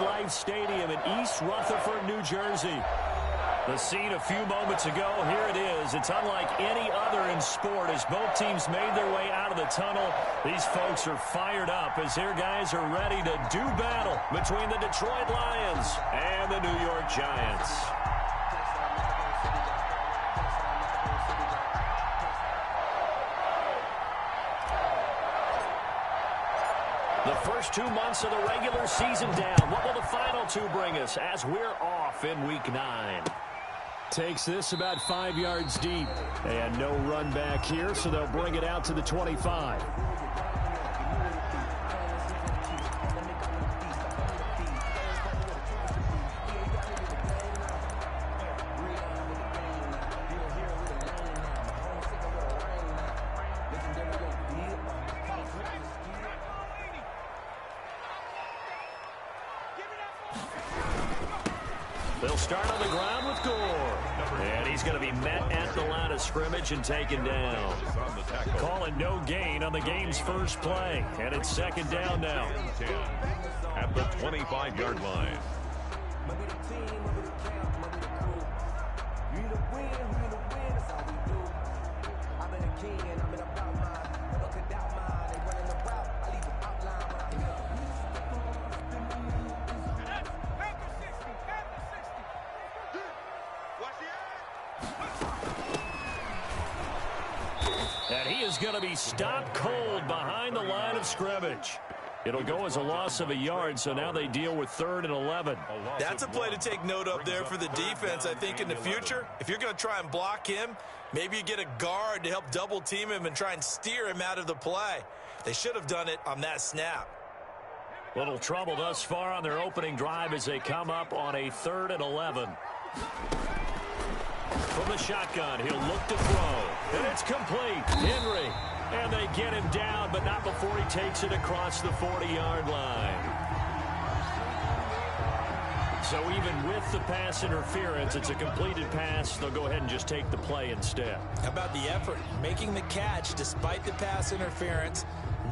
Life Stadium in East Rutherford, New Jersey. The scene a few moments ago, here it is. It's unlike any other in sport as both teams made their way out of the tunnel. These folks are fired up as their guys are ready to do battle between the Detroit Lions and the New York Giants. The first 2 months of the regular season down. What will the final two bring us as we're off in Week 9? Takes this about 5 yards deep. And no run back here, so they'll bring it out to the 25. They'll start on the ground with Gore. And he's going to be met at the line of scrimmage and taken down. Calling no gain on the game's first play. And it's second down now. At the 25-yard line. And he is going to be stopped cold behind the line of scrimmage. It'll go as a loss of a yard, so now they deal with 3rd and 11. That's a play to take note of there for the defense, I think, in the future. If you're going to try and block him, maybe you get a guard to help double-team him and try and steer him out of the play. They should have done it on that snap. Little trouble thus far on their opening drive as they come up on a 3rd and 11. From the shotgun, he'll look to throw. And it's complete. Henry. And they get him down, but not before he takes it across the 40-yard line. So even with the pass interference, it's a completed pass. They'll go ahead and just take the play instead. How about the effort? Making the catch despite the pass interference.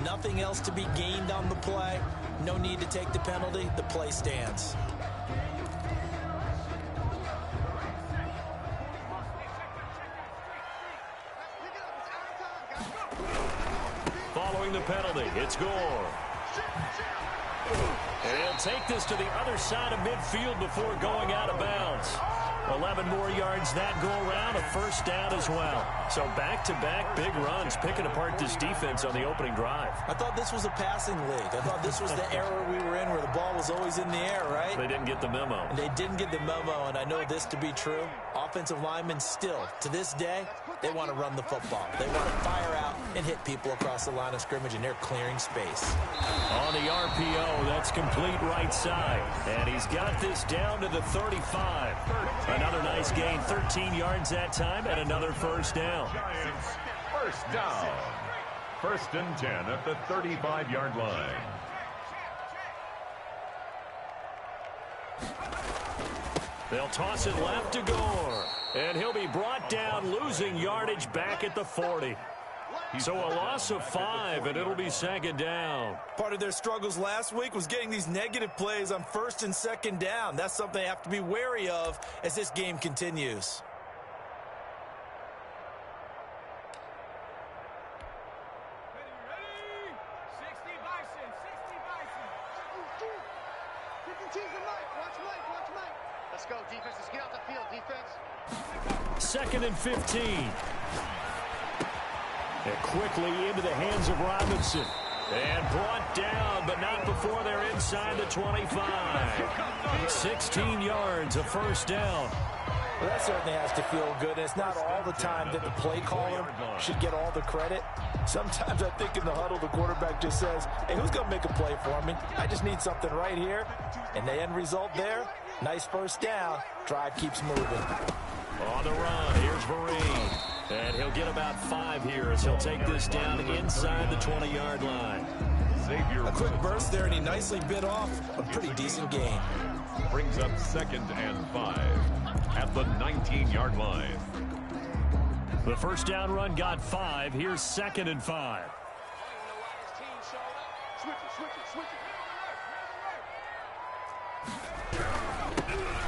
Nothing else to be gained on the play. No need to take the penalty. The play stands. Following the penalty, it's Gore. And he'll take this to the other side of midfield before going out of bounds. 11 more yards that go around, a first down as well. So back-to-back big runs, picking apart this defense on the opening drive. I thought this was a passing league. I thought this was the era we were in where the ball was always in the air, right? They didn't get the memo. And they didn't get the memo, and I know this to be true. Offensive linemen still, to this day, they want to run the football. They want to fire out and hit people across the line of scrimmage, and they're clearing space. On the RPO, that's complete right side. And he's got this down to the 35. Another nice gain, 13 yards that time, and another first down. Giants, first down. 1st and 10 at the 35-yard line. They'll toss it left to Gore. And he'll be brought down, losing yardage back at the 40. So a loss of 5, and it'll be second down. Part of their struggles last week was getting these negative plays on 1st and 2nd down. That's something they have to be wary of as this game continues. Let's go, defense. Let's get out the field, defense. 2nd and 15. And quickly into the hands of Robinson. And brought down, but not before they're inside the 25. 16 yards, a first down. Well, that certainly has to feel good. It's not all the time that the play caller should get all the credit. Sometimes I think in the huddle, the quarterback just says, hey, who's going to make a play for me? I just need something right here. And the end result there, nice first down. Drive keeps moving. On the run, here's Vereen. And he'll get about 5 here as he'll take this down inside the 20-yard line. A quick burst there, and he nicely bit off a pretty decent gain. Brings up 2nd and 5 at the 19-yard line. The first down run got 5. Here's 2nd and 5.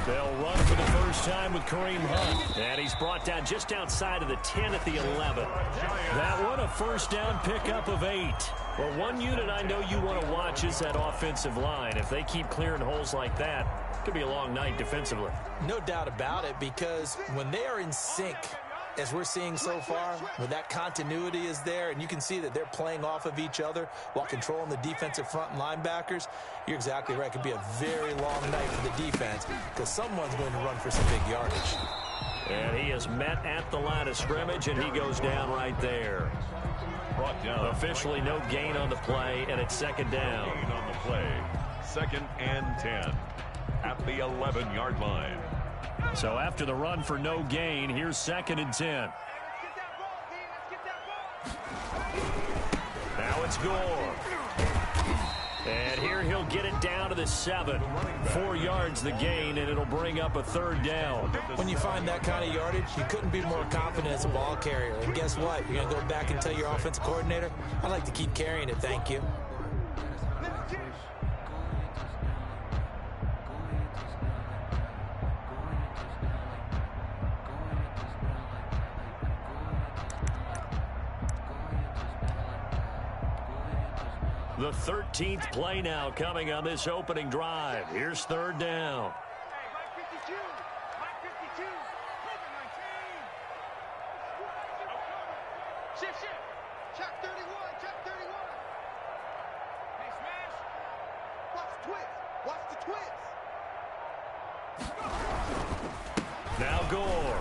They'll run for the first time with Kareem Hunt. And he's brought down just outside of the 10 at the 11. That one a first down pickup of 8. Well, one unit I know you want to watch is that offensive line. If they keep clearing holes like that, it could be a long night defensively. No doubt about it, because when they are in sync, as we're seeing so far, when that continuity is there and you can see that they're playing off of each other while controlling the defensive front and linebackers, you're exactly right. It could be a very long night for the defense because someone's going to run for some big yardage. And he is met at the line of scrimmage, and he goes down right there. Brought down. Officially no gain on the play, and it's second down. Gain on the play. 2nd and 10 at the 11-yard line. So after the run for no gain, here's 2nd and 10. Now it's Gore. And here he'll get it down to the 7. 4 yards the gain, and it'll bring up a 3rd down. When you find that kind of yardage, you couldn't be more confident as a ball carrier. And guess what? You're going to go back and tell your offensive coordinator, I'd like to keep carrying it, thank you. The 13th play now coming on this opening drive. Here's 3rd down. Check 31, check 31. Hey, Smash. Watch the twist. Watch the twist. Now Gore.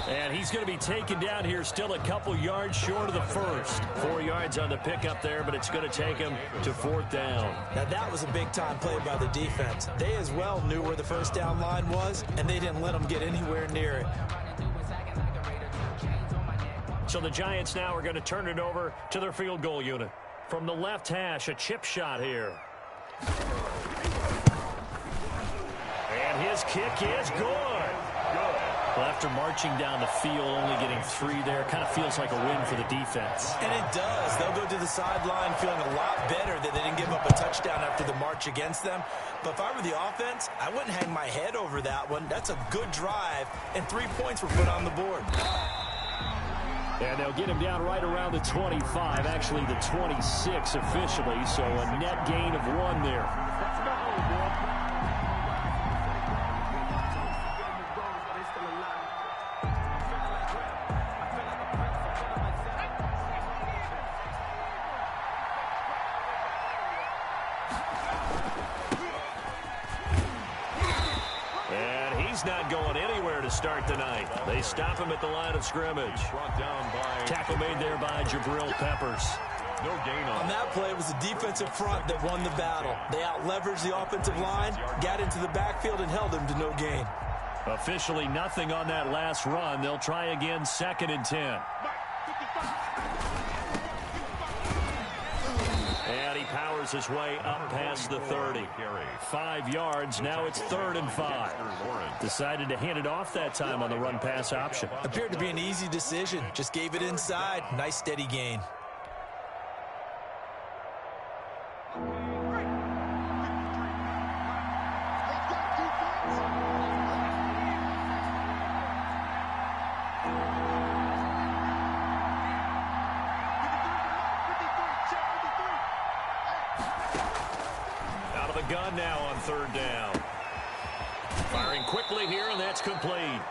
And he's going to be taken down here still a couple yards short of the first. 4 yards on the pickup there, but it's going to take him to 4th down. Now that was a big-time play by the defense. They as well knew where the first down line was, and they didn't let them get anywhere near it. So the Giants now are going to turn it over to their field goal unit. From the left hash, a chip shot here. And his kick is good. Well, after marching down the field, only getting 3 there, kind of feels like a win for the defense. And it does. They'll go to the sideline feeling a lot better that they didn't give up a touchdown after the march against them. But if I were the offense, I wouldn't hang my head over that one. That's a good drive, and 3 points were put on the board. And they'll get him down right around the 25, actually the 26 officially, so a net gain of 1 there. Not going anywhere to start the night. They stop him at the line of scrimmage. Brought down by Tackle made there by Jabril Peppers. no gain On that play, it was the defensive front that won the battle. They out-leveraged the offensive line, got into the backfield, and held him to no gain. Officially nothing on that last run. They'll try again, 2nd and 10. And he powers his way up past the 30. 5 yards. Now it's 3rd and 5. Decided to hand it off that time on the run-pass option. Appeared to be an easy decision. Just gave it inside. Nice, steady gain. Gun now on 3rd down. Firing quickly here, and that's complete.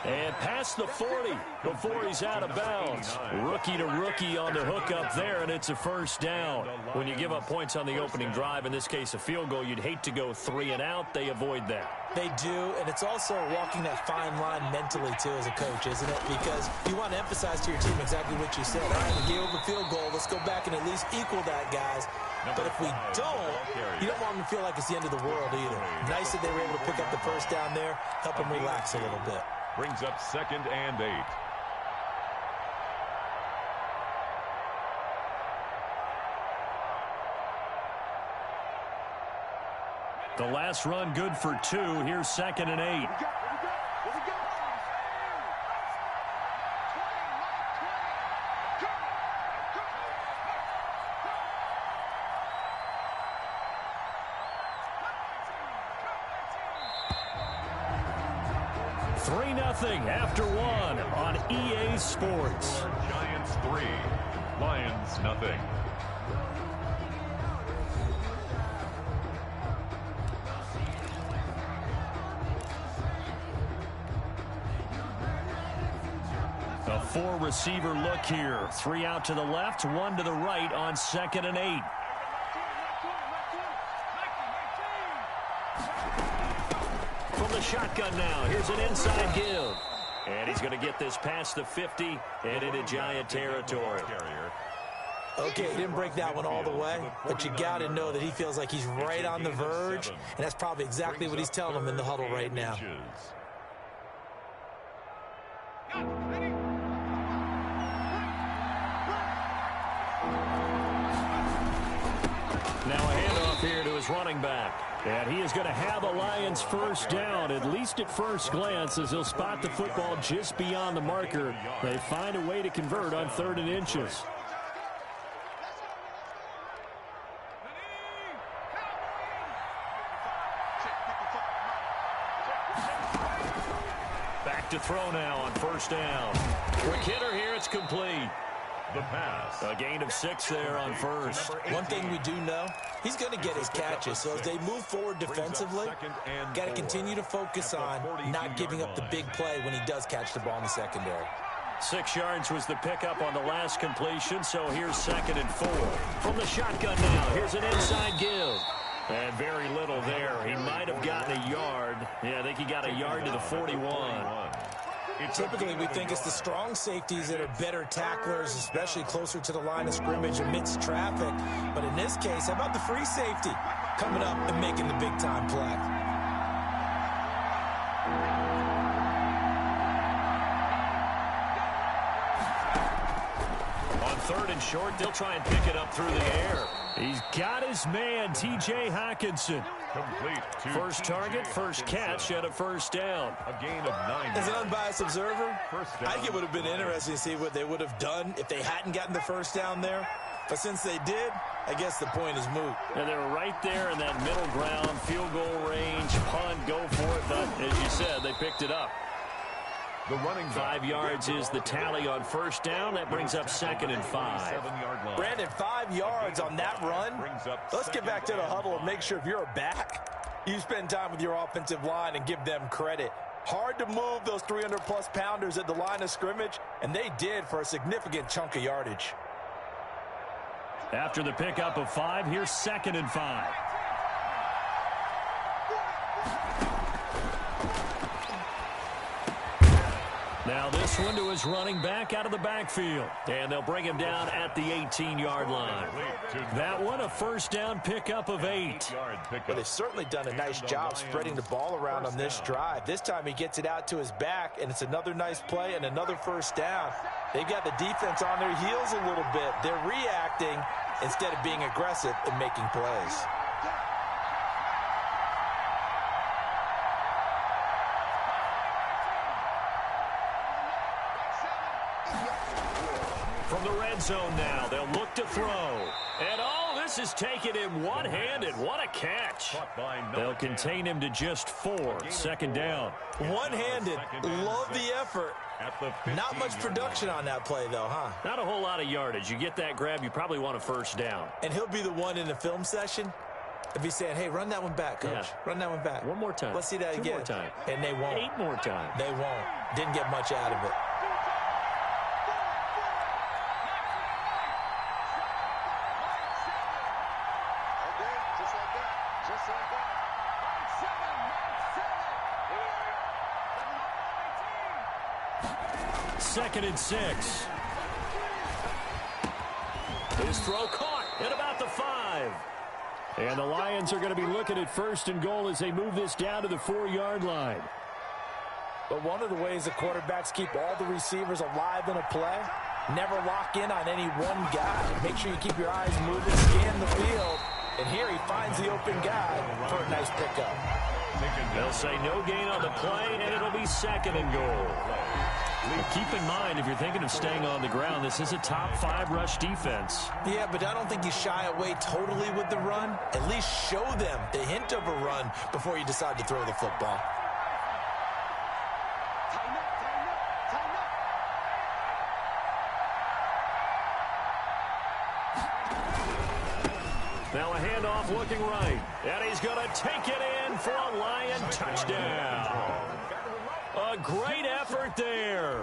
And past the 40 before he's out of bounds. Rookie to rookie on the hook up there, and it's a first down. When you give up points on the opening drive, in this case a field goal, you'd hate to go 3 and out. They avoid that. They do, and it's also walking that fine line mentally, too, as a coach, isn't it? Because you want to emphasize to your team exactly what you said. All right, we gave up a field goal. Let's go back and at least equal that, guys. But if we don't, you don't want them to feel like it's the end of the world either. Nice that they were able to pick up the first down there, help them relax a little bit. Brings up 2nd and 8. The last run good for 2. Here's 2nd and 8. 3-0 after one on EA Sports. Giants 3, Lions nothing. A 4-receiver look here. 3 out to the left, 1 to the right on 2nd and 8. From the shotgun now, here's an inside give. And he's going to get this past the 50 and into Giant territory. Okay, he didn't break that one all the way, but you got to know that he feels like he's right on the verge, and that's probably exactly what he's telling him in the huddle right now. Now a handoff here to his running back. And he is going to have a Lions first down, at least at first glance, as he'll spot the football just beyond the marker. They find a way to convert on 3rd and inches. Back to throw now on 1st down. Quick hitter here, it's complete. The pass. A gain of 6 there on 1st. One thing we do know, he's going to get his catches. So as they move forward defensively, got to continue to focus on not giving up the big play when he does catch the ball in the secondary. 6 yards was the pickup on the last completion, so here's 2nd and 4. From the shotgun now, here's an inside give. And very little there. He might have gotten a yard. Yeah, I think he got a yard to the 41. Typically, we think it's the strong safeties that are better tacklers, especially closer to the line of scrimmage amidst traffic. But in this case, how about the free safety coming up and making the big-time play? On 3rd and short, they'll try and pick it up through the air. He's got his man, T.J. Hockenson. Complete. First target, first catch, and a first down. A gain of 9. As an unbiased observer, I think it would have been interesting to see what they would have done if they hadn't gotten the first down there. But since they did, I guess the point is moot. And they were right there in that middle ground, field goal range, punt, go for it. But as you said, they picked it up. The running 5 yards is the tally on 1st down. That brings up 2nd and 5. Brandon, 5 yards on that run. Let's get back to the huddle and make sure if you're a back, you spend time with your offensive line and give them credit. Hard to move those 300-plus pounders at the line of scrimmage, and they did for a significant chunk of yardage. After the pickup of 5, here's 2nd and 5. Now this one to his running back out of the backfield. And they'll bring him down at the 18-yard line. That one, a first down pickup of 8. But they've certainly done a nice job spreading the ball around on this drive. This time he gets it out to his back, and it's another nice play and another first down. They've got the defense on their heels a little bit. They're reacting instead of being aggressive and making plays. From the red zone now, they'll look to throw. And this is taken in one-handed. What a catch. They'll contain him to just 4. 2nd down. One-handed. Love the effort. Not much production on that play, though, huh? Not a whole lot of yardage. You get that grab, you probably want a first down. And he'll be the one in the film session if he's saying, hey, run that one back, Coach. Yeah. Run that one back. One more time. Let's see that 2 again. more time. And they won't. 8 more times. They won't. Didn't get much out of it. Second and 6. His throw caught at about the 5. And the Lions are going to be looking at 1st and goal as they move this down to the 4-yard line. But one of the ways the quarterbacks keep all the receivers alive in a play, never lock in on any one guy. Make sure you keep your eyes moving, scan the field. And here he finds the open guy for a nice pickup. They'll say no gain on the play, and it'll be 2nd and goal. Keep in mind, if you're thinking of staying on the ground, this is a top 5 rush defense. Yeah, but I don't think you shy away totally with the run. At least show them the hint of a run before you decide to throw the football. off looking right. And he's going to take it in for a Lion touchdown. A great effort there.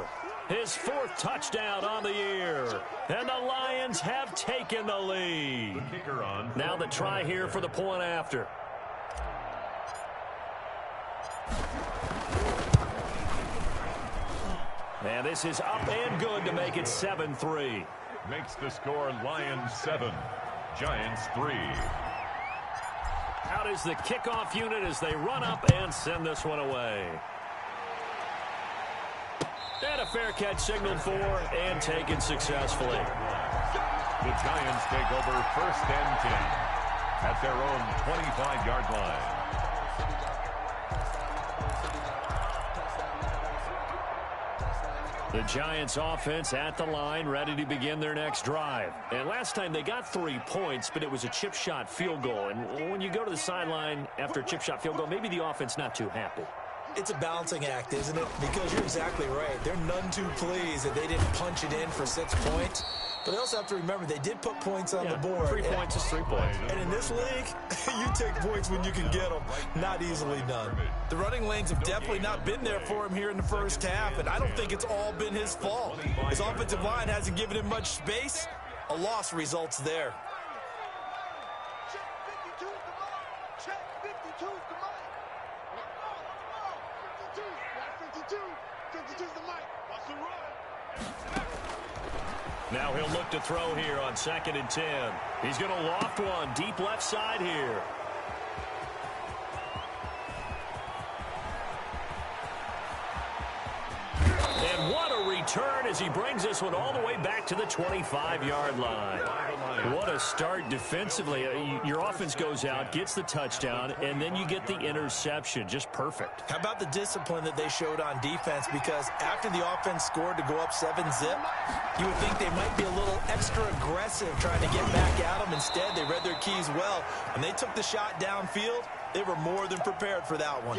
His 4th touchdown on the year. And the Lions have taken the lead. Now the try here for the point after. And this is up and good to make it 7-3. Makes the score Lions 7, Giants 3. Out is the kickoff unit as they run up and send this one away. And a fair catch signaled for and taken successfully. The Giants take over 1st and 10 at their own 25-yard line. The Giants offense at the line, ready to begin their next drive. And last time they got 3 points, but it was a chip shot field goal. And when you go to the sideline after a chip shot field goal, maybe the offense not too happy. It's a balancing act, isn't it? Because you're exactly right. They're none too pleased that they didn't punch it in for 6 points. But they also have to remember they did put points on the board. 3 points is 3 points. And in this league, you take points when you can get them. Not easily done. The running lanes have definitely not been there for him here in the first half, and I don't think it's all been his fault. His offensive line hasn't given him much space. A loss results there. Now he'll look to throw here on 2nd and 10. He's going to loft one deep left side here. And what a return as he brings this one all the way back to the 25-yard line. What a start defensively. Your offense goes out, gets the touchdown, and then you get the interception. Just perfect. How about the discipline that they showed on defense? Because after the offense scored to go up 7-zip, you would think they might be a little extra aggressive trying to get back at them. Instead, they read their keys well. When they took the shot downfield, they were more than prepared for that one.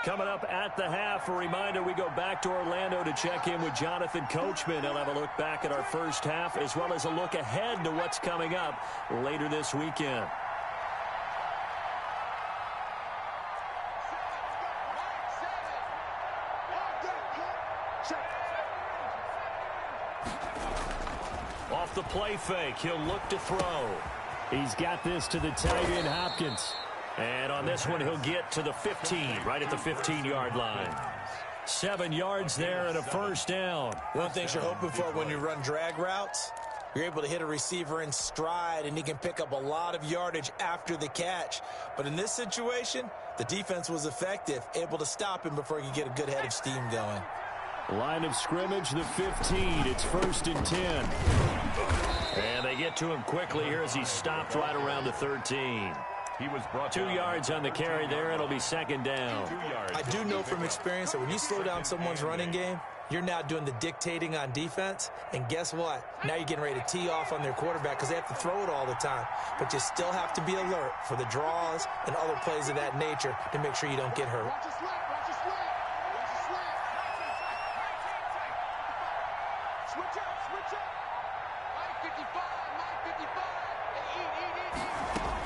Coming up at the half, a reminder, we go back to Orlando to check in with Jonathan Coachman. He'll have a look back at our first half as well as a look ahead to what's coming up later this weekend. Off the play fake, he'll look to throw. He's got this to the tight end, Hopkins. And on this one, he'll get to the 15, right at the 15-yard line. 7 yards there and a first down. One of the things you're hoping for when you run drag routes, you're able to hit a receiver in stride, and he can pick up a lot of yardage after the catch. But in this situation, the defense was effective, able to stop him before he could get a good head of steam going. Line of scrimmage, the 15. It's 1st and 10. And they get to him quickly here as he stopped right around the 13. He was brought 2 yards on the carry there. It'll be 2nd down. I do know from experience that when you slow down someone's running game, you're now doing the dictating on defense. And guess what? Now you're getting ready to tee off on their quarterback because they have to throw it all the time. But you still have to be alert for the draws and other plays of that nature to make sure you don't get hurt.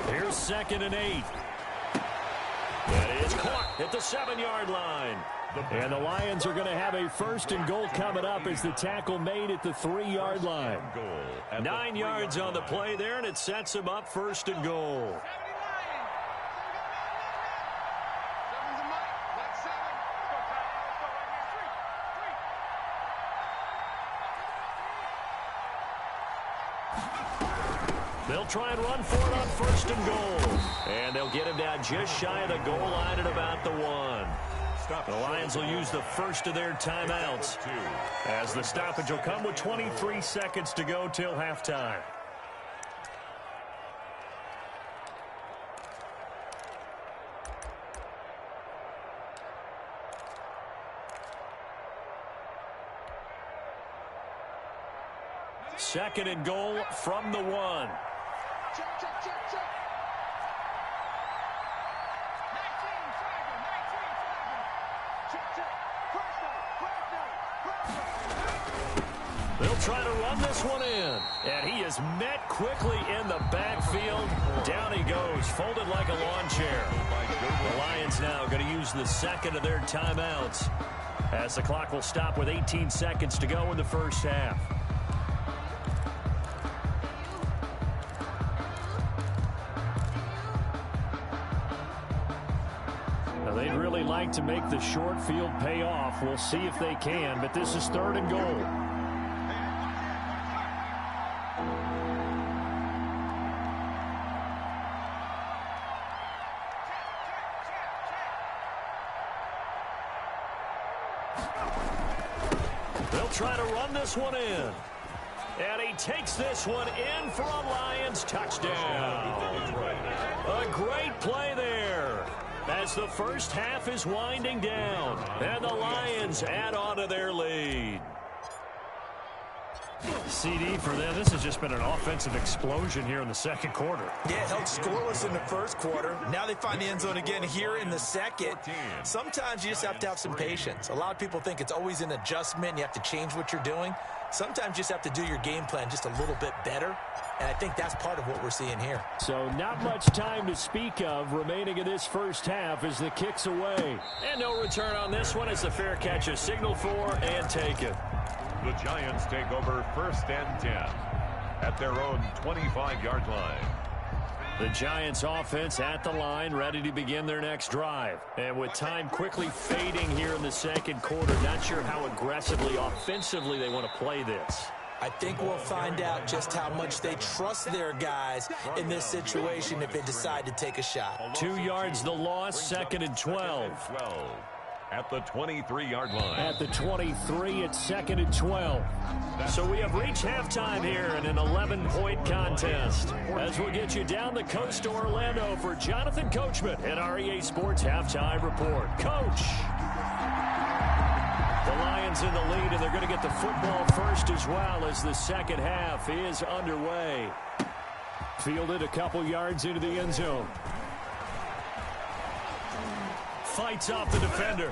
Here's 2nd and 8. That is caught at the 7-yard line. And the Lions are going to have a 1st and goal coming up as the tackle made at the 3-yard line. 9 yards on the play there, and it sets him up 1st and goal. They'll try and run for it on 1st and goal. And they'll get him down just shy of the goal line at about the 1. The Lions will use the first of their timeouts as the stoppage will come with 23 seconds to go till halftime. Second and goal from the 1. try to run this one in. And he is met quickly in the backfield. Down he goes, folded like a lawn chair. The Lions now going to use the second of their timeouts, as the clock will stop with 18 seconds to go in the first half. Now, they'd really like to make the short field pay off. We'll see if they can, but this is 3rd and goal. They'll try to run this one in. And he takes this one in for a Lions touchdown. A great play there, as the first half is winding down, and the Lions add on to their lead. CD for them. This has just been an offensive explosion here in the second quarter. Yeah, held scoreless in the first quarter. Now they find the end zone again here in the second. Sometimes you just have to have some patience. A lot of people think it's always an adjustment. You have to change what you're doing. Sometimes you just have to do your game plan just a little bit better. And I think that's part of what we're seeing here. So not much time to speak of remaining in this first half as the kick's away. And no return on this one as the fair catch is signaled for and taken. The Giants take over 1st and 10 at their own 25-yard line. The Giants offense at the line, ready to begin their next drive. And with time quickly fading here in the second quarter, not sure how aggressively, offensively they want to play this. I think we'll find out just how much they trust their guys in this situation if they decide to take a shot. 2 yards the loss, 2nd and 12. At the 23-yard line. At the 23, it's 2nd and 12. So we have reached halftime here in an 11-point contest. As we'll get you down the coast to Orlando for Jonathan Coachman at our EA Sports Halftime Report. Coach! The Lions in the lead, and they're going to get the football first as well as the second half is underway. Fielded a couple yards into the end zone. Fights off the defender.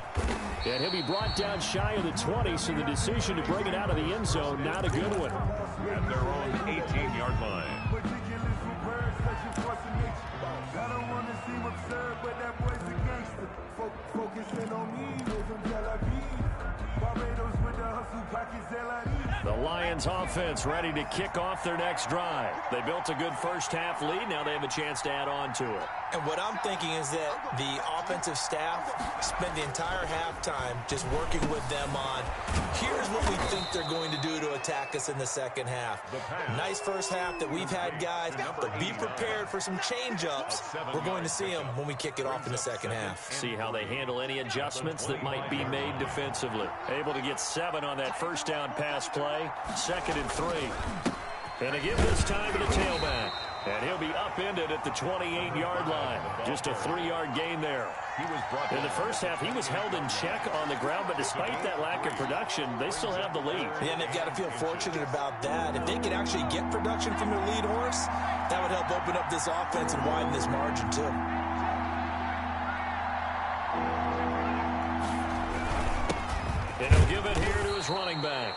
And he'll be brought down shy of the 20, so the decision to bring it out of the end zone, not a good one. At their own 18-yard line. The Lions offense ready to kick off their next drive. They built a good first half lead. Now they have a chance to add on to it. And what I'm thinking is that the offensive staff spent the entire halftime just working with them on, here's what we think they're going to do to attack us in the second half. Nice first half that we've had, guys, but be prepared for some change-ups. We're going to see them when we kick it off in the second half. See how they handle any adjustments that might be made defensively. Able to get 7 on that first down pass play. 2nd and 3. And to give this time to the tailback. And he'll be upended at the 28-yard line. Just a 3-yard gain there. In the first half, he was held in check on the ground, but despite that lack of production, they still have the lead. Yeah, and they've got to feel fortunate about that. If they could actually get production from their lead horse, that would help open up this offense and widen this margin, too. And he'll give it here to his running back.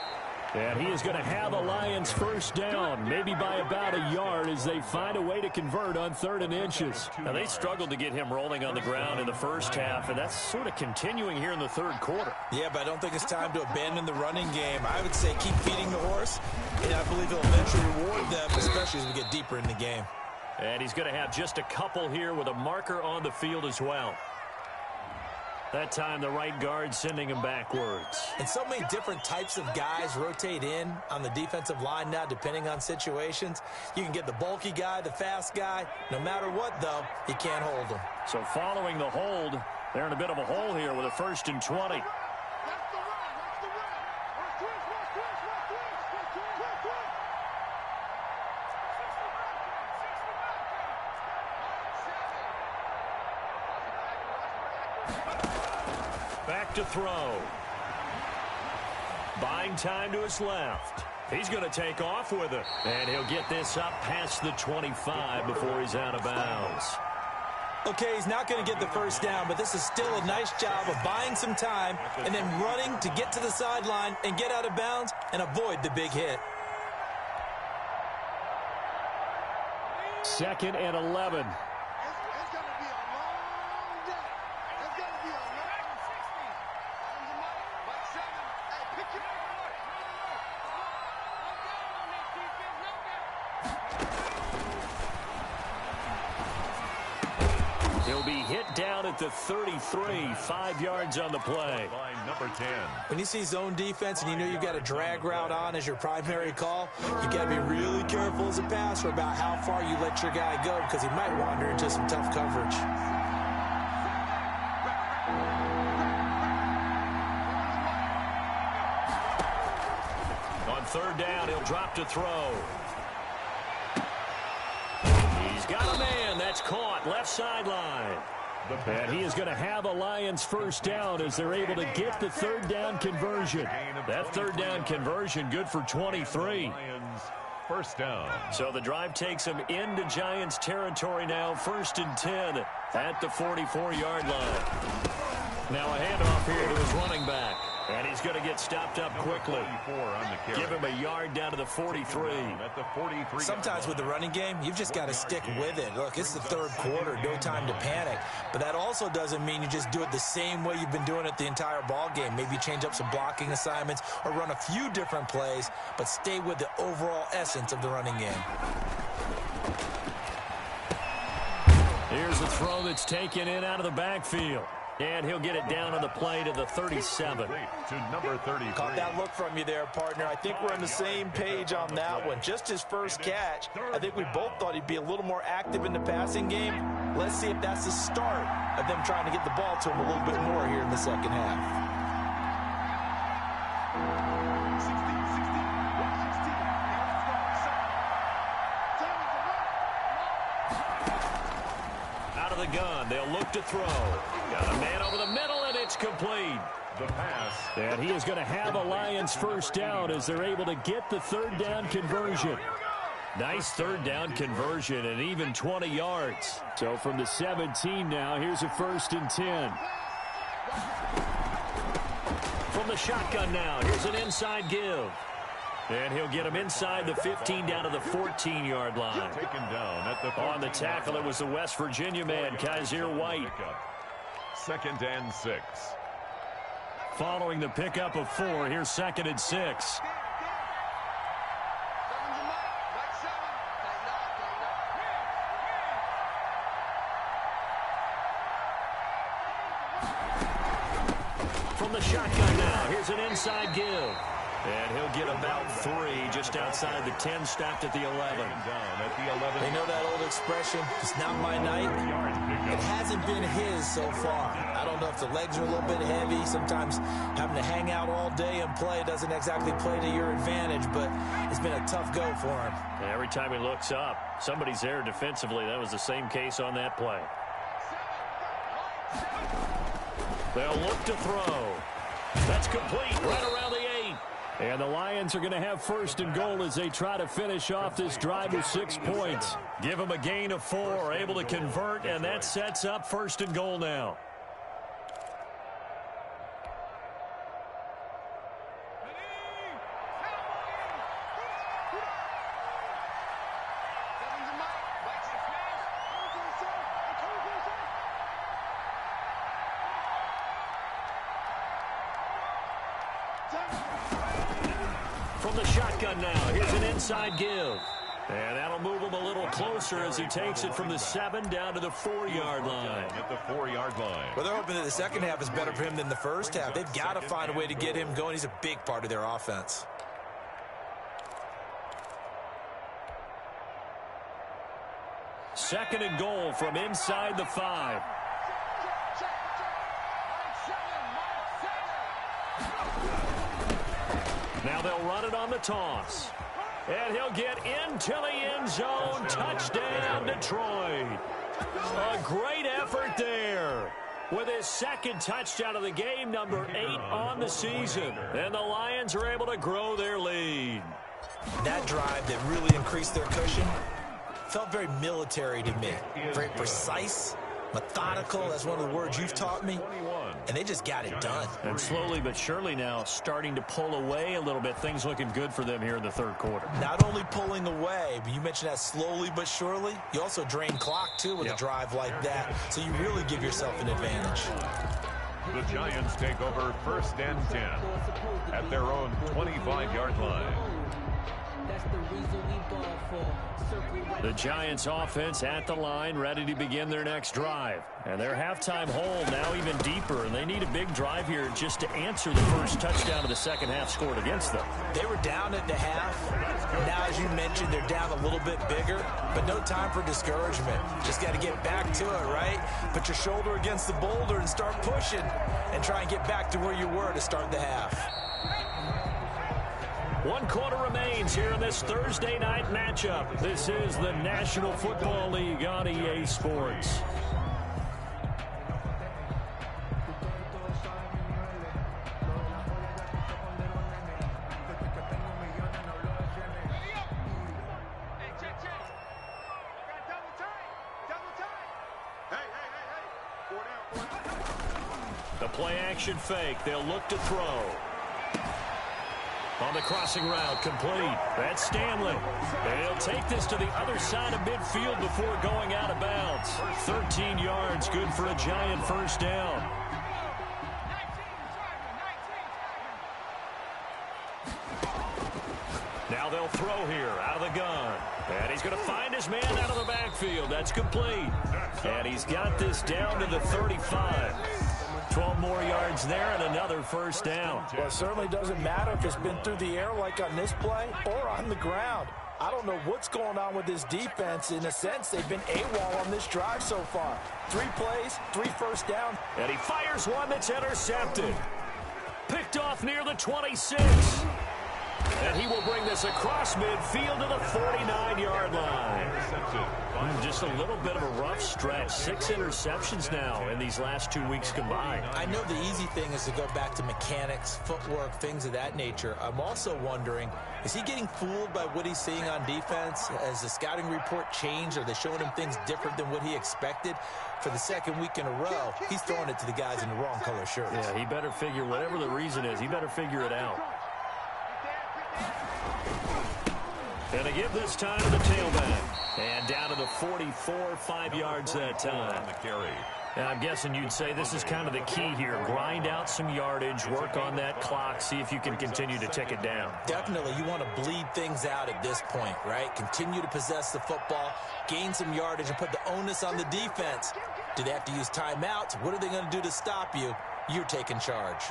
And he is going to have a Lions first down, maybe by about a yard as they find a way to convert on 3rd and inches. Now, they struggled to get him rolling on the ground in the first half, and that's sort of continuing here in the third quarter. Yeah, but I don't think it's time to abandon the running game. I would say keep feeding the horse, and I believe he'll eventually reward them, especially as we get deeper in the game. And he's going to have just a couple here with a marker on the field as well. That time, the right guard sending him backwards. And so many different types of guys rotate in on the defensive line now, depending on situations. You can get the bulky guy, the fast guy. No matter what, though, you can't hold him. So following the hold, they're in a bit of a hole here with a 1st and 20. Back to throw. Buying time to his left. He's going to take off with it. And he'll get this up past the 25 before he's out of bounds. Okay, he's not going to get the first down, but this is still a nice job of buying some time and then running to get to the sideline and get out of bounds and avoid the big hit. 2nd and 11. He'll be hit down at the 33, 5 yards on the play. Line number 10. When you see zone defense and you know you've got a drag route on as your primary call, you got to be really careful as a passer about how far you let your guy go because he might wander into some tough coverage. On 3rd down, he'll drop to throw. He's got a man. That's caught. Left sideline. And he is going to have a Lions first down as they're able to get the 3rd down conversion. That 3rd down conversion good for 23. Lions first down. So the drive takes him into Giants territory now. 1st and 10 at the 44-yard line. Now a handoff here to his running back. And he's going to get stopped up quickly. Give him a yard down to the 43. Sometimes with the running game, you've just got to stick with it. Look, it's the 3rd quarter, no time to panic. But that also doesn't mean you just do it the same way you've been doing it the entire ball game. Maybe change up some blocking assignments or run a few different plays, but stay with the overall essence of the running game. Here's a throw that's taken in out of the backfield. And he'll get it down on the play to the 37. To number 33. Caught that look from you there, partner. I think we're on the same page on that one. Just his first catch, I think we both thought he'd be a little more active in the passing game. Let's see if that's the start of them trying to get the ball to him a little bit more here in the second half. The gun. They'll look to throw. Got a man over the middle, and it's complete. The pass. And he is going to have a Lions first down as they're able to get the 3rd down conversion. Nice 3rd down conversion and even 20 yards. So from the 17 now, here's a 1st and 10. From the shotgun now, here's an inside give. And he'll get him inside the 15 down to the 14-yard line. Taken down at the on the tackle, it was the West Virginia man, Kaiser White. 2nd and 6. Following the pickup of 4, here's 2nd and 6. From the shotgun now, here's an inside give. And he'll get about 3 just outside the 10, stopped at the 11. They know that old expression, it's not my night. It hasn't been his so far. I don't know if the legs are a little bit heavy. Sometimes having to hang out all day and play doesn't exactly play to your advantage, but it's been a tough go for him. And every time he looks up, somebody's there defensively. That was the same case on that play. They'll look to throw. That's complete right around the 8. And the Lions are going to have 1st and goal as they try to finish off this drive with 6 points. Give them a gain of 4, able to convert, and that sets up 1st and goal now. From the shotgun now, here's an inside give. And that'll move him a little closer as he takes it from the 7 down to the 4-yard line. At the 4-yard line. Well, they're hoping that the second half is better for him than the first half. They've got to find a way to get him going. He's a big part of their offense. Second and goal from inside the 5. Now they'll run it on the toss. And he'll get into the end zone. Touchdown, Detroit. A great effort there. With his 2nd touchdown of the game, number 8 on the season. And the Lions are able to grow their lead. That drive that really increased their cushion felt very military to me. Very precise, Methodical, that's one of the words you've taught me. And they just got it done. And slowly but surely now starting to pull away a little bit. Things looking good for them here in the third quarter. Not only pulling away, but you mentioned that slowly but surely. You also drain clock, too, with a drive like that. So you really give yourself an advantage. The Giants take over 1st and 10 at their own 25-yard line. That's the reason we ball for. The Giants offense at the line, ready to begin their next drive. And their halftime hole now even deeper, and they need a big drive here just to answer the first touchdown of the second half scored against them. They were down at the half. Now, as you mentioned, they're down a little bit bigger, but no time for discouragement. Just got to get back to it, right? Put your shoulder against the boulder and start pushing and try and get back to where you were to start the half. 1 quarter remains here in this Thursday night matchup. This is the National Football League on EA Sports. The play action fake. They'll look to throw. On the crossing route, complete. That's Stanley. They'll take this to the other side of midfield before going out of bounds. 13 yards, good for a Giant first down. Now they'll throw here out of the gun. And he's going to find his man out of the backfield. That's complete. And he's got this down to the 35. 12 more yards there and another first down. Well, it certainly doesn't matter if it's been through the air like on this play or on the ground. I don't know what's going on with this defense. In a sense, they've been AWOL on this drive so far. 3 plays, 3 first down. And he fires one that's intercepted. Picked off near the 26. And he will bring this across midfield to the 49-yard line. Just a little bit of a rough stretch. 6 interceptions now in these last 2 weeks combined. I know the easy thing is to go back to mechanics, footwork, things of that nature. I'm also wondering, is he getting fooled by what he's seeing on defense? Has the scouting report changed? Are they showing him things different than what he expected? For the second week in a row, he's throwing it to the guys in the wrong color shirts. Yeah, he better figure, whatever the reason is, he better figure it out. And they give this time to the tailback. And down to the 44, 5 yards that time. And I'm guessing you'd say this is kind of the key here. Grind out some yardage, work on that clock, see if you can continue to tick it down. Definitely. You want to bleed things out at this point, right? Continue to possess the football, gain some yardage, and put the onus on the defense. Do they have to use timeouts? What are they going to do to stop you? You're taking charge.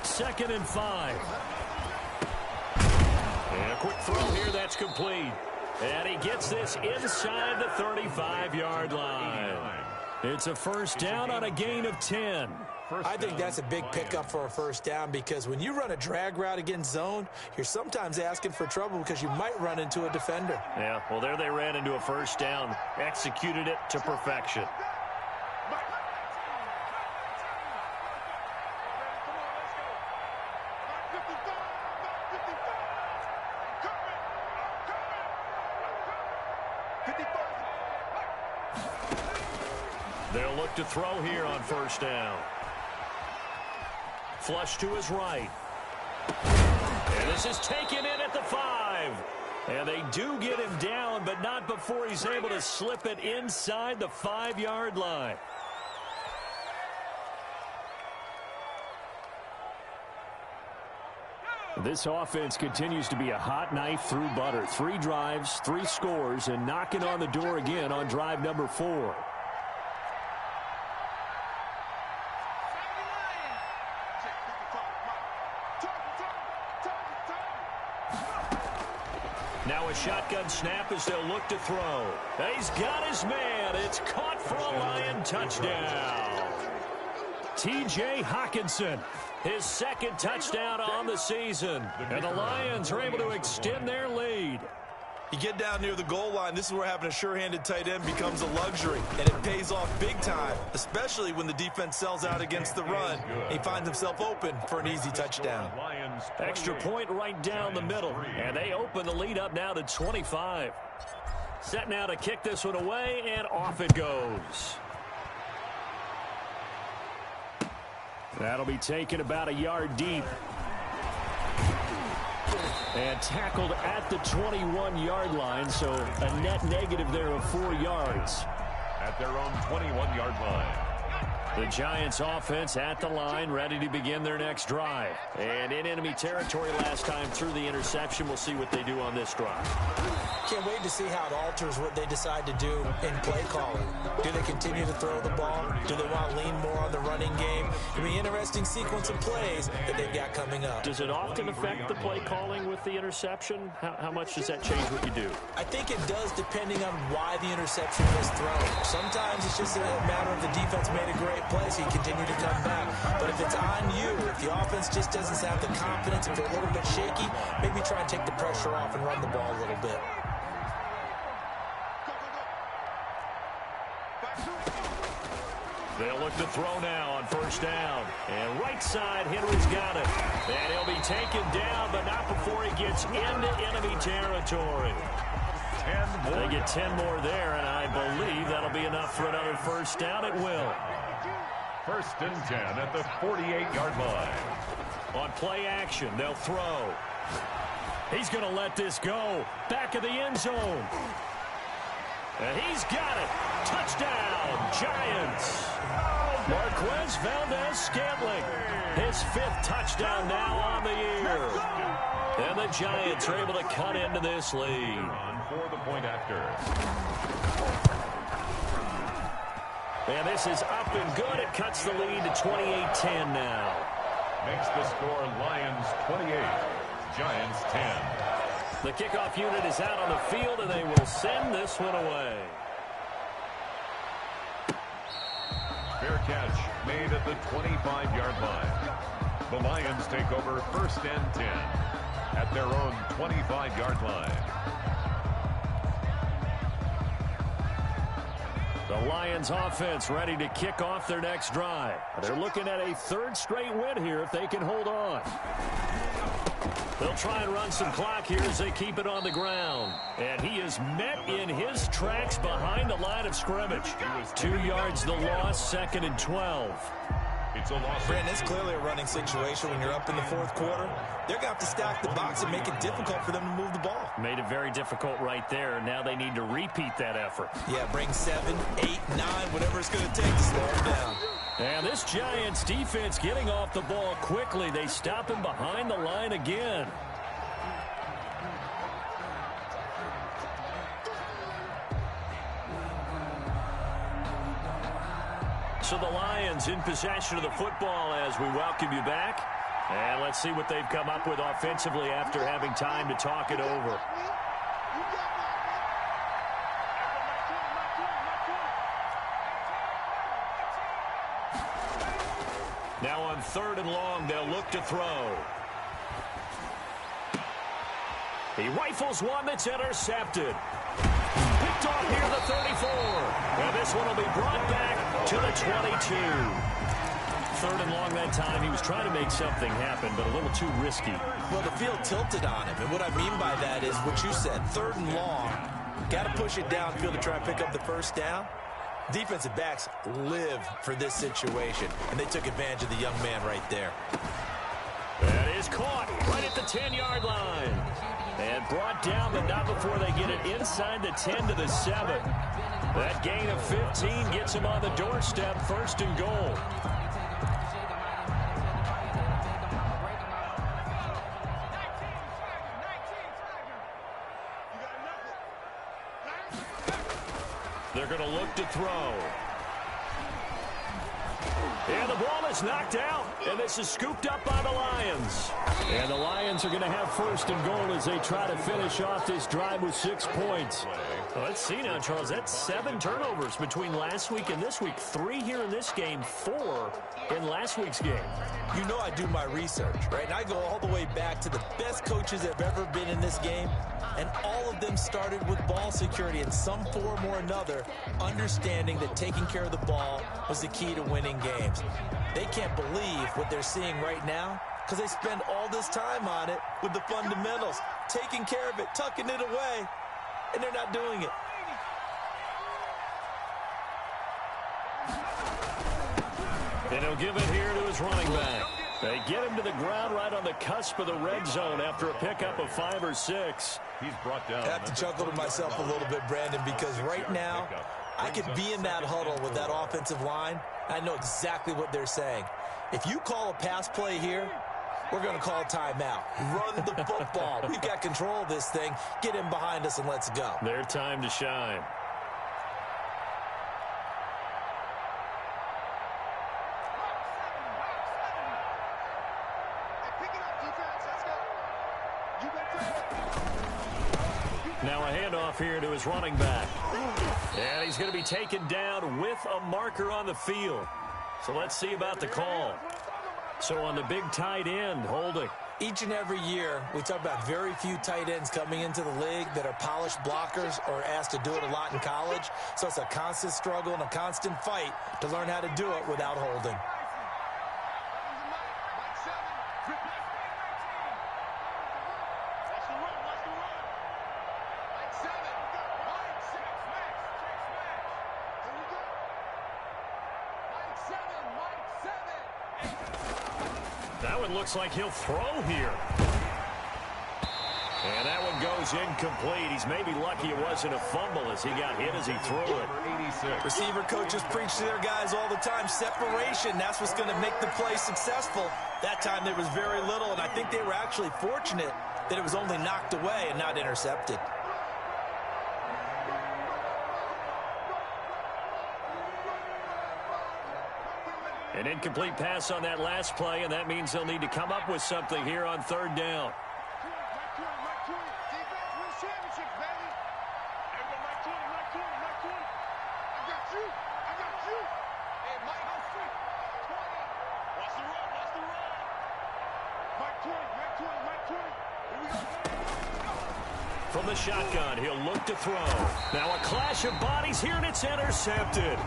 Second and 5. And a quick throw here, that's complete. And he gets this inside the 35-yard line. It's a first down on a gain of 10. I think that's a big pickup for a first down because when you run a drag route against zone, you're sometimes asking for trouble because you might run into a defender. Yeah, well, there they ran into a first down, executed it to perfection. They'll look to throw here on first down. Flush to his right. And this is taken in at the 5. And they do get him down, but not before he's able to slip it inside the 5-yard line. This offense continues to be a hot knife through butter. 3 drives, 3 scores, and knocking on the door again on drive number 4. Now a shotgun snap as they'll look to throw. He's got his man. It's caught for a Lion touchdown. T.J. Hawkinson, his second touchdown on the season. And the Lions are able to extend their lead. You get down near the goal line, this is where having a sure-handed tight end becomes a luxury, and it pays off big time, especially when the defense sells out against the run. He finds himself open for an easy touchdown. Extra point right down the middle, and they open the lead up now to 25. Set now to kick this one away, and off it goes. That'll be taken about a yard deep. And tackled at the 21-yard line, so a net negative there of 4 yards. At their own 21-yard line. The Giants offense at the line, ready to begin their next drive. And in enemy territory last time through the interception. We'll see what they do on this drive. Can't wait to see how it alters what they decide to do in play calling. Do they continue to throw the ball? Do they want to lean more on the running game? It'll be an interesting sequence of plays that they've got coming up. Does it often affect the play calling with the interception? How much does that change what you do? I think it does, depending on why the interception was thrown. Sometimes it's just a matter of the defense made a great play, so you continue to come back. But if it's on you, if the offense just doesn't have the confidence, if they're a little bit shaky, maybe try and take the pressure off and run the ball a little bit. They'll look to throw now on first down. And right side, Henry's got it. And he'll be taken down, but not before he gets into enemy territory. 10 more. They get 10 more there, and I believe that'll be enough for another first down. It will. First and 10 at the 48-yard line. On play action, they'll throw. He's going to let this go. Back of the end zone. And he's got it. Touchdown, Giants. Marquez Valdez-Scantling. His 5th touchdown now on the year. And the Giants are able to cut into this lead. For the point after. And this is up and good. It cuts the lead to 28-10 now. Makes the score Lions 28, Giants 10. The kickoff unit is out on the field, and they will send this one away. Fair catch made at the 25-yard line. The Lions take over first and 10 at their own 25-yard line. The Lions offense ready to kick off their next drive. They're looking at a 3rd straight win here if they can hold on. They'll try and run some clock here as they keep it on the ground. And he is met in his tracks behind the line of scrimmage. 2 yards the loss, 2nd and 12. It's a loss. Brandon, it's clearly a running situation when you're up in the 4th quarter. They're going to have to stack the box and make it difficult for them to move the ball. Made it very difficult right there. Now they need to repeat that effort. Yeah, bring 7, 8, 9, whatever it's going to take to slow them down. And this Giants defense getting off the ball quickly. They stop him behind the line again. So the Lions in possession of the football as we welcome you back. And let's see what they've come up with offensively after having time to talk it over. Now on 3rd and long, they'll look to throw. He rifles one that's intercepted. Picked off here the 34. And this one will be brought back to the 22. 3rd and long that time. He was trying to make something happen, but a little too risky. Well, the field tilted on him. And what I mean by that is what you said. 3rd and long. Got to push it downfield to try and pick up the first down. Defensive backs live for this situation, and they took advantage of the young man right there. That is caught right at the 10-yard line. And brought down, but not before they get it inside the 10 to the 7. That gain of 15 gets him on the doorstep, 1st and goal. They're going to look to throw. And the ball is knocked out, and this is scooped up by the Lions. And the Lions are going to have first and goal as they try to finish off this drive with 6 points. Well, let's see now, Charles. That's 7 turnovers between last week and this week. 3 here in this game, 4 in last week's game. You know I do my research, right? And I go all the way back to the best coaches that have ever been in this game, and all of them started with ball security in some form or another, understanding that taking care of the ball was the key to winning games. They can't believe what they're seeing right now because they spend all this time on it with the fundamentals, taking care of it, tucking it away, and they're not doing it. And he'll give it here to his running back. They get him to the ground right on the cusp of the red zone after a pickup of 5 or 6. He's brought down. I have to chuckle to myself a little bit, Brandon, because right now I could be in that huddle with that offensive line. I know exactly what they're saying. If you call a pass play here, we're going to call a timeout. Run the football. We've got control of this thing. Get him behind us and let's go. Their time to shine. Now a handoff here to his running back. And he's going to be taken down with a marker on the field. So let's see about the call. So on the big tight end, holding. Each and every year, we talk about very few tight ends coming into the league that are polished blockers or asked to do it a lot in college. So it's a constant struggle and a constant fight to learn how to do it without holding. That one looks like he'll throw here. And that one goes incomplete. He's maybe lucky it wasn't a fumble as he got hit as he threw it. Receiver coaches preach to their guys all the time. Separation, that's what's going to make the play successful. That time there was very little, and I think they were actually fortunate that it was only knocked away and not intercepted. An incomplete pass on that last play, and that means they'll need to come up with something here on 3rd down. From the shotgun, he'll look to throw. Now a clash of bodies here, and it's intercepted.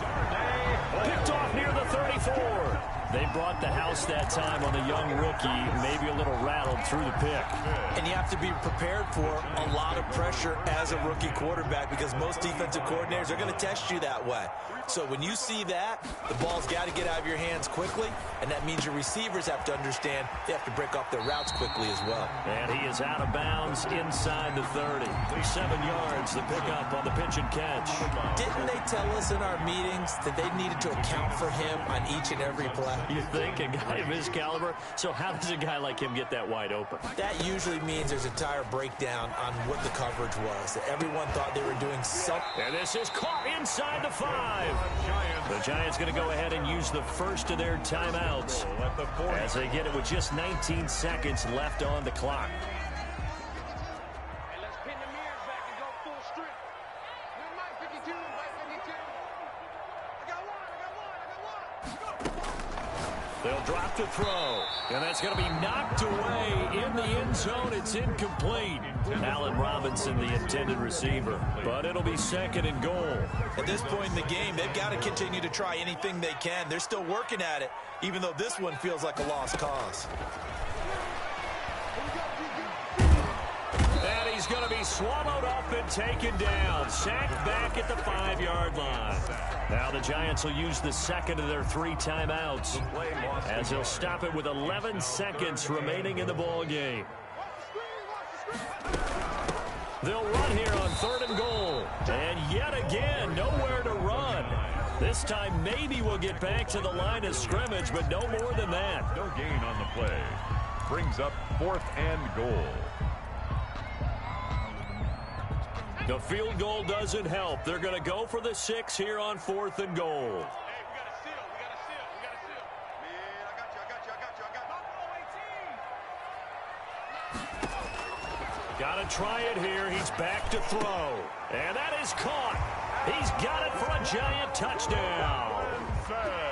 Picked off near the 34. They brought the house that time on the young rookie, maybe a little rattled through the pick. And you have to be prepared for a lot of pressure as a rookie quarterback because most defensive coordinators are going to test you that way. So when you see that, the ball's got to get out of your hands quickly, and that means your receivers have to understand they have to break off their routes quickly as well. And he is out of bounds inside the 30. 7 yards, the pickup on the pitch and catch. Didn't they tell us in our meetings that they needed to account for him on each and every play? You think? A guy of his caliber? So how does a guy like him get that wide open? That usually means there's a entire breakdown on what the coverage was. That everyone thought they were doing something. And this is caught inside the 5. The Giants going to go ahead and use the first of their timeouts as they get it with just 19 seconds left on the clock. They'll drop to throw, and that's going to be knocked away in the end zone. It's incomplete. Allen Robinson, the intended receiver, but it'll be 2nd and goal. At this point in the game, they've got to continue to try anything they can. They're still working at it, even though this one feels like a lost cause. And he's going to be swallowed up and taken down. Sacked back at the 5-yard line. Now the Giants will use the second of their 3 timeouts as they'll stop it with 11 seconds remaining in the ball game. They'll run here on 3rd and goal. And yet again, nowhere to run. This time maybe we'll get back to the line of scrimmage, but no more than that. No gain on the play. Brings up 4th and goal. The field goal doesn't help. They're going to go for the 6 here on 4th and goal. Got to try it here. He's back to throw. And that is caught. He's got it for a giant touchdown.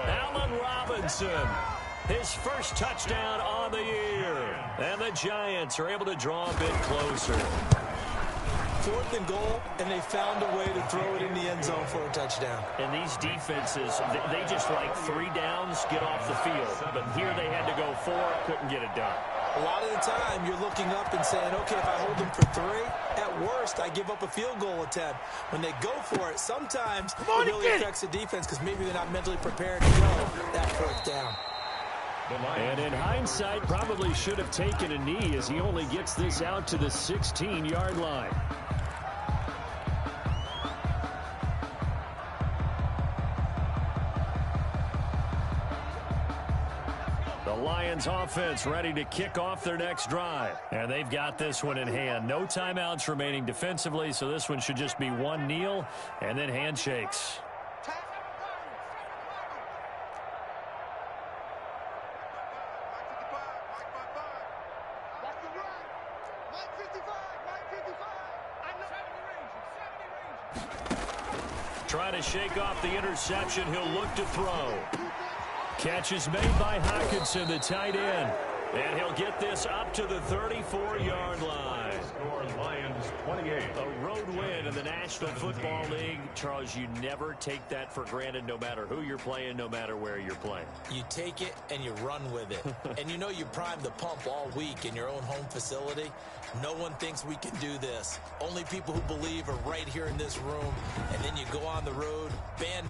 Allen Robinson, his first touchdown on the year. And the Giants are able to draw a bit closer. 4th and goal, and they found a way to throw it in the end zone for a touchdown. And these defenses, they just like 3 downs, get off the field. But here they had to go 4, couldn't get it done. A lot of the time, you're looking up and saying, okay, if I hold them for 3, at worst, I give up a field goal attempt. When they go for it, sometimes it really affects the defense because maybe they're not mentally prepared to go that 4th down. And in hindsight, probably should have taken a knee as he only gets this out to the 16-yard line. The Lions offense ready to kick off their next drive. And they've got this one in hand. No timeouts remaining defensively, so this one should just be one kneel and then handshakes. Trying to shake off the interception. He'll look to throw. Catch is made by Hockenson, the tight end. And he'll get this up to the 34-yard line. Lions 28. A road win in the National Football League. Charles, you never take that for granted no matter who you're playing, no matter where you're playing. You take it and you run with it. And you know you primed the pump all week in your own home facility. No one thinks we can do this. Only people who believe are right here in this room. And then you go on the road, band